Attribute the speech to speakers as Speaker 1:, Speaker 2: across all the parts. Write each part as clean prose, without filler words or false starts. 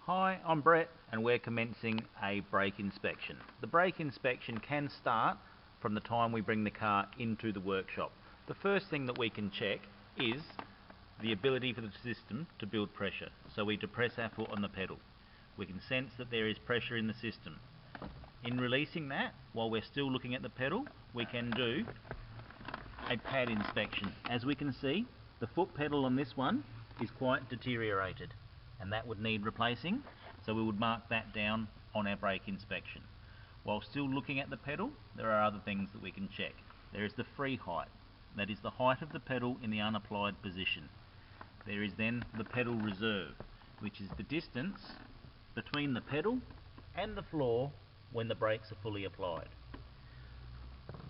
Speaker 1: Hi, I'm Brett and we're commencing a brake inspection. The brake inspection can start from the time we bring the car into the workshop. The first thing that we can check is the ability for the system to build pressure. So we depress our foot on the pedal. We can sense that there is pressure in the system. In releasing that, while we're still looking at the pedal, we can do a pad inspection. As we can see, the foot pedal on this one is quite deteriorated, and that would need replacing, so we would mark that down on our brake inspection. While still looking at the pedal, there are other things that we can check. There is the free height, that is the height of the pedal in the unapplied position. There is then the pedal reserve, which is the distance between the pedal and the floor when the brakes are fully applied.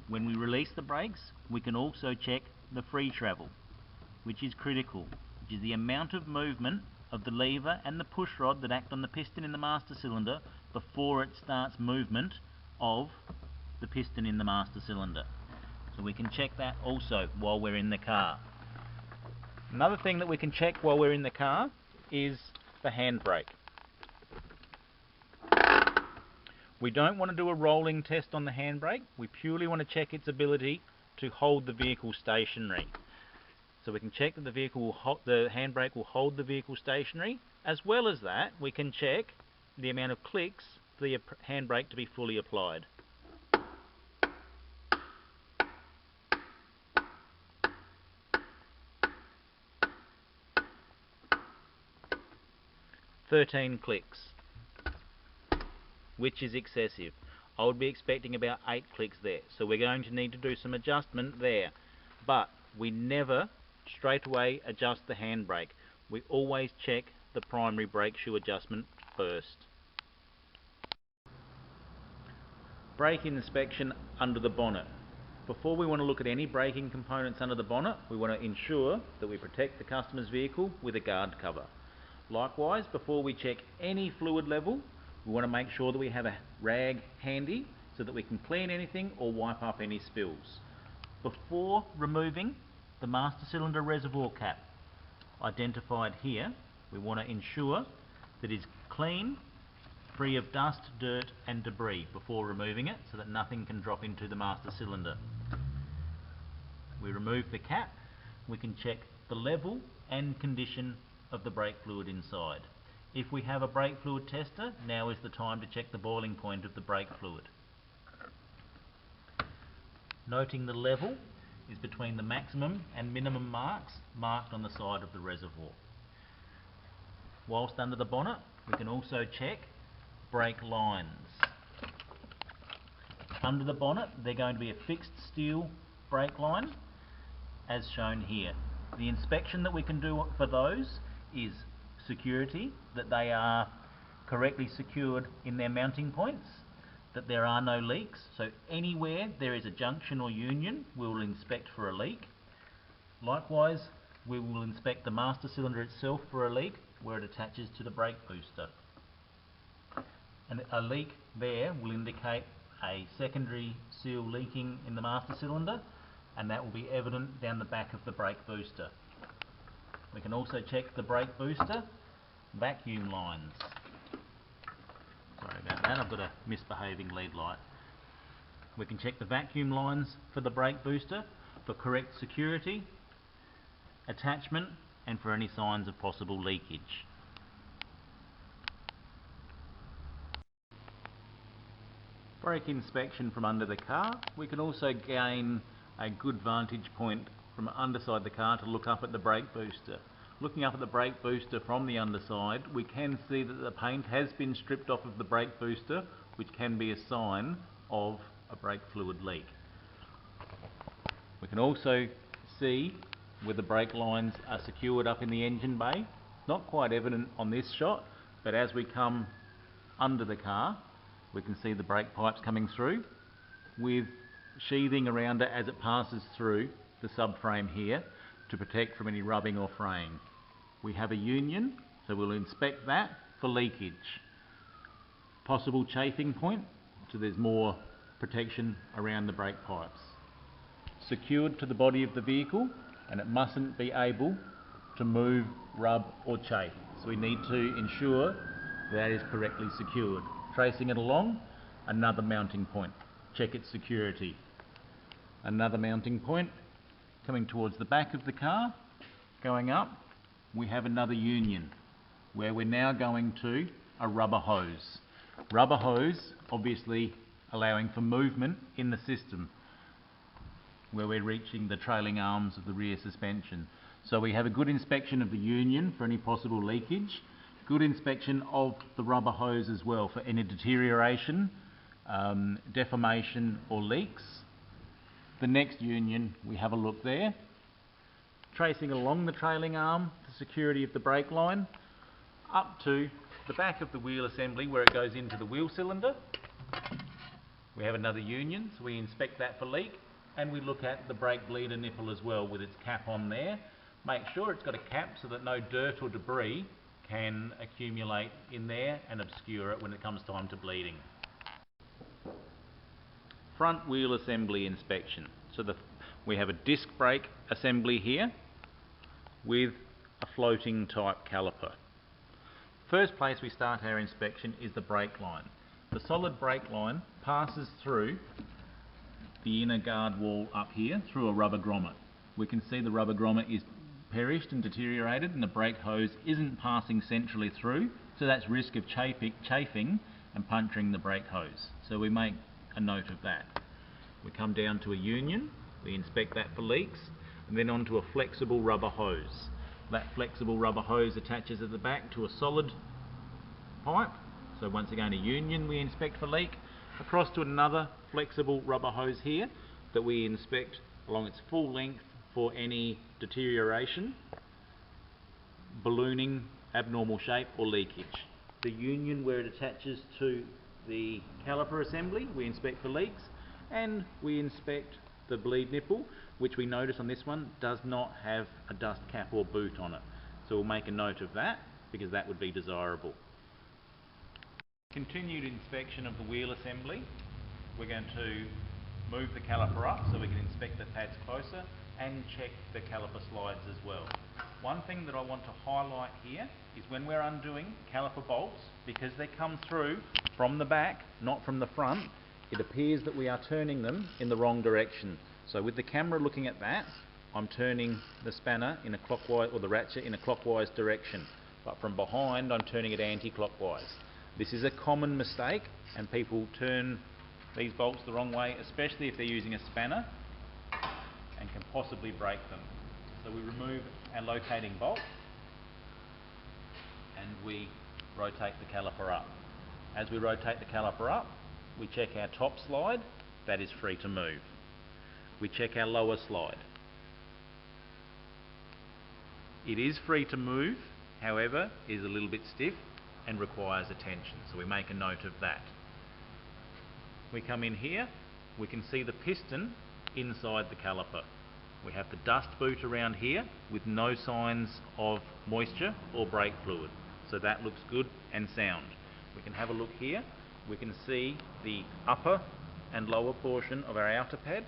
Speaker 1: When we release the brakes, we can also check the free travel, which is critical, which is the amount of movement of the lever and the push rod that act on the piston in the master cylinder before it starts movement of the piston in the master cylinder. So we can check that also while we're in the car. Another thing that we can check while we're in the car is the handbrake. We don't want to do a rolling test on the handbrake. We purely want to check its ability to hold the vehicle stationary. So we can check that the handbrake will hold the vehicle stationary. As well as that, we can check the amount of clicks for the handbrake to be fully applied. "13 clicks, which is excessive. I would be expecting about 8 clicks there, so we're going to need to do some adjustment there. But we never straight away adjust the handbrake. We always check the primary brake shoe adjustment first. Brake inspection under the bonnet. Before we want to look at any braking components under the bonnet, we want to ensure that we protect the customer's vehicle with a guard cover. Likewise, before we check any fluid level, we want to make sure that we have a rag handy so that we can clean anything or wipe up any spills. Before removing the master cylinder reservoir cap, identified here, we want to ensure that it's clean, free of dust, dirt and debris before removing it, so that nothing can drop into the master cylinder. We remove the cap, we can check the level and condition of the brake fluid inside. If we have a brake fluid tester, now is the time to check the boiling point of the brake fluid. Noting the level is between the maximum and minimum marks marked on the side of the reservoir. Whilst under the bonnet, we can also check brake lines. Under the bonnet, they're going to be a fixed steel brake line, as shown here. The inspection that we can do for those is security, that they are correctly secured in their mounting points, that there are no leaks, so anywhere there is a junction or union we will inspect for a leak. Likewise, we will inspect the master cylinder itself for a leak where it attaches to the brake booster. And a leak there will indicate a secondary seal leaking in the master cylinder, and that will be evident down the back of the brake booster. We can also check the brake booster vacuum lines. Sorry about that, I've got a misbehaving lead light. We can check the vacuum lines for the brake booster for correct security, attachment and for any signs of possible leakage. Brake inspection from under the car. We can also gain a good vantage point from underside the car to look up at the brake booster. Looking up at the brake booster from the underside, we can see that the paint has been stripped off of the brake booster, which can be a sign of a brake fluid leak. We can also see where the brake lines are secured up in the engine bay. Not quite evident on this shot, but as we come under the car, we can see the brake pipes coming through with sheathing around it as it passes through the subframe here to protect from any rubbing or fraying. We have a union, so we'll inspect that for leakage. Possible chafing point, so there's more protection around the brake pipes. Secured to the body of the vehicle, and it mustn't be able to move, rub or chafe. So we need to ensure That is correctly secured. Tracing it along, another mounting point. Check its security. Another mounting point coming towards the back of the car. Going up, we have another union where we're now going to a rubber hose. Rubber hose obviously allowing for movement in the system where we're reaching the trailing arms of the rear suspension. So we have a good inspection of the union for any possible leakage, good inspection of the rubber hose as well for any deterioration, deformation or leaks. The next union, we have a look there. Tracing along the trailing arm, the security of the brake line, up to the back of the wheel assembly where it goes into the wheel cylinder. We have another union, so we inspect that for leak, and we look at the brake bleeder nipple as well with its cap on there. Make sure it's got a cap so that no dirt or debris can accumulate in there and obscure it when it comes time to bleeding. Front wheel assembly inspection. So we have a disc brake assembly here with a floating type caliper. First place we start our inspection is the brake line. The solid brake line passes through the inner guard wall up here through a rubber grommet. We can see the rubber grommet is perished and deteriorated and the brake hose isn't passing centrally through, so that's risk of chafing and puncturing the brake hose. So we make a note of that. We come down to a union, we inspect that for leaks, and then onto a flexible rubber hose. That flexible rubber hose attaches at the back to a solid pipe. So once again a union we inspect for leak, across to another flexible rubber hose here that we inspect along its full length for any deterioration, ballooning, abnormal shape or leakage. The union where it attaches to the caliper assembly we inspect for leaks, and we inspect the bleed nipple, which we notice on this one does not have a dust cap or boot on it. So we'll make a note of that because that would be desirable. Continued inspection of the wheel assembly. We're going to move the caliper up so we can inspect the pads closer and check the caliper slides as well. One thing that I want to highlight here is when we're undoing caliper bolts, because they come through from the back, not from the front, it appears that we are turning them in the wrong direction. So with the camera looking at that, I'm turning the spanner in a clockwise, or the ratchet in a clockwise direction, but from behind I'm turning it anti-clockwise. This is a common mistake and people turn these bolts the wrong way, especially if they're using a spanner, and can possibly break them. So we remove our locating bolt and we rotate the caliper up. As we rotate the caliper up, we check our top slide, that is free to move. We check our lower slide. It is free to move, however, is a little bit stiff and requires attention, so we make a note of that. We come in here, we can see the piston inside the caliper. We have the dust boot around here with no signs of moisture or brake fluid, so that looks good and sound. We can have a look here. We can see the upper and lower portion of our outer pad,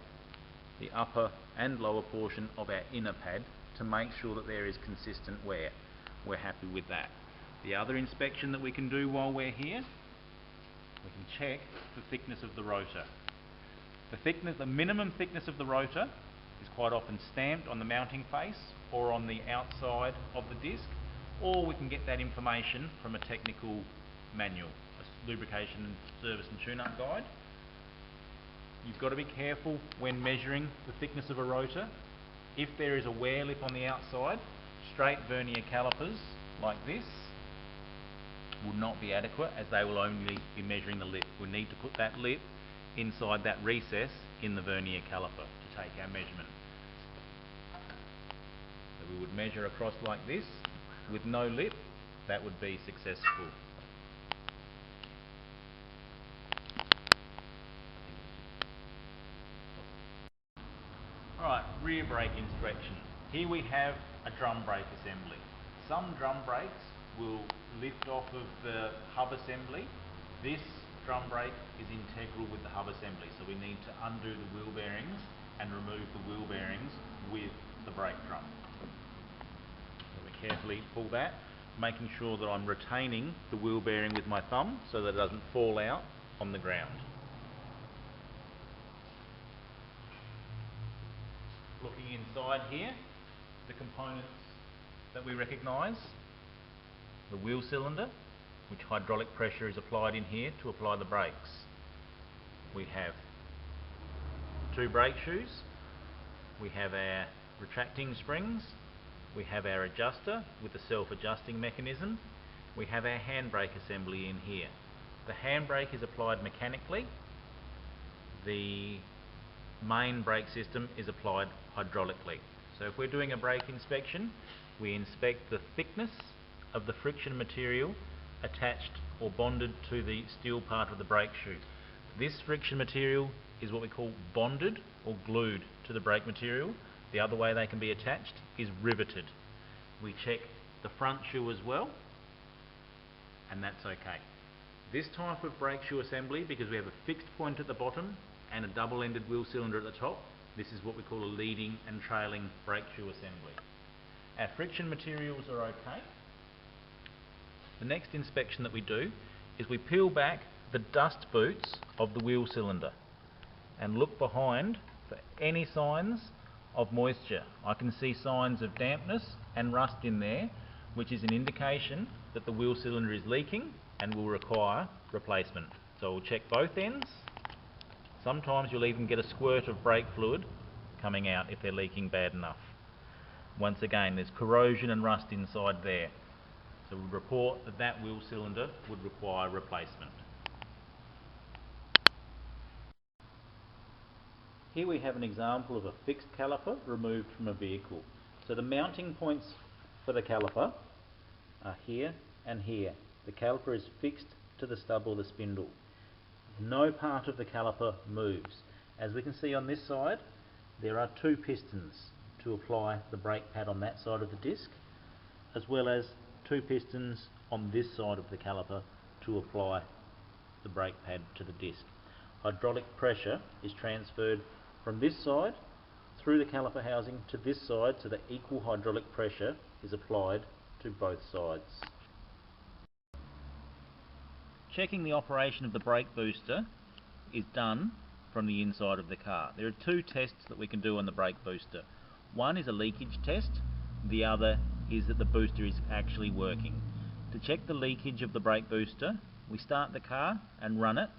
Speaker 1: the upper and lower portion of our inner pad, to make sure that there is consistent wear. We're happy with that. The other inspection that we can do while we're here, we can check the thickness of the rotor. The minimum thickness of the rotor is quite often stamped on the mounting face or on the outside of the disc, or we can get that information from a technical manual, a lubrication service and tune-up guide. You've got to be careful when measuring the thickness of a rotor. If there is a wear lip on the outside, straight vernier calipers like this will not be adequate, as they will only be measuring the lip. We need to put that lip inside that recess in the vernier caliper to take our measurement. So we would measure across like this with no lip. That would be successful. Alright, rear brake inspection. Here we have a drum brake assembly. Some drum brakes will lift off of the hub assembly. This drum brake is integral with the hub assembly, so we need to undo the wheel bearings and remove the wheel bearings with the brake drum. So we carefully pull that. making sure that I'm retaining the wheel bearing with my thumb so that it doesn't fall out on the ground. Looking inside here, the components that we recognise: the wheel cylinder, which hydraulic pressure is applied in here to apply the brakes. We have two brake shoes, we have our retracting springs, we have our adjuster with the self-adjusting mechanism, we have our handbrake assembly in here. The handbrake is applied mechanically, the main brake system is applied hydraulically. So if we're doing a brake inspection, we inspect the thickness of the friction material attached or bonded to the steel part of the brake shoe. This friction material is what we call bonded or glued to the brake material. The other way they can be attached is riveted. We check the front shoe as well, and that's okay. This type of brake shoe assembly, because we have a fixed point at the bottom and a double-ended wheel cylinder at the top, this is what we call a leading and trailing brake shoe assembly. Our friction materials are okay. The next inspection that we do is we peel back the dust boots of the wheel cylinder and look behind for any signs of moisture. I can see signs of dampness and rust in there, which is an indication that the wheel cylinder is leaking and will require replacement. So we'll check both ends. Sometimes you'll even get a squirt of brake fluid coming out if they're leaking bad enough. Once again, there's corrosion and rust inside there. So we'll report that that wheel cylinder would require replacement. Here we have an example of a fixed caliper removed from a vehicle. So the mounting points for the caliper are here and here. The caliper is fixed to the stub or the spindle. No part of the caliper moves. As we can see on this side, there are two pistons to apply the brake pad on that side of the disc, as well as two pistons on this side of the caliper to apply the brake pad to the disc. Hydraulic pressure is transferred from this side through the caliper housing to this side so that equal hydraulic pressure is applied to both sides. Checking the operation of the brake booster is done from the inside of the car. There are two tests that we can do on the brake booster. One is a leakage test, the other is that the booster is actually working. To check the leakage of the brake booster, we start the car and run it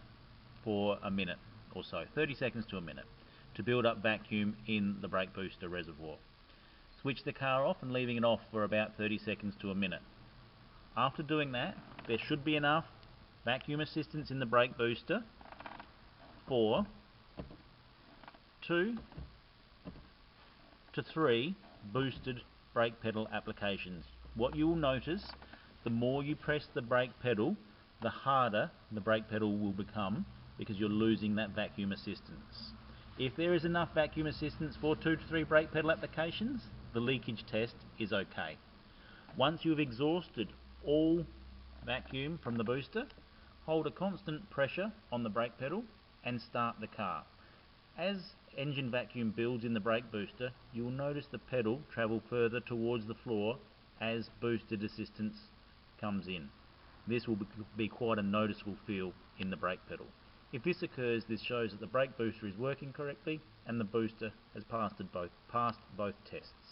Speaker 1: for a minute or so, 30 seconds to a minute, to build up vacuum in the brake booster reservoir. Switch the car off and leaving it off for about 30 seconds to a minute. After doing that, there should be enough vacuum assistance in the brake booster for 2 to 3 boosted brake pedal applications. What you will notice, the more you press the brake pedal, the harder the brake pedal will become because you're losing that vacuum assistance. If there is enough vacuum assistance for 2 to 3 brake pedal applications, the leakage test is okay. Once you've exhausted all vacuum from the booster, hold a constant pressure on the brake pedal and start the car. As engine vacuum builds in the brake booster, you will notice the pedal travel further towards the floor as boosted assistance comes in. This will be quite a noticeable feel in the brake pedal. If this occurs, this shows that the brake booster is working correctly and the booster has passed both tests.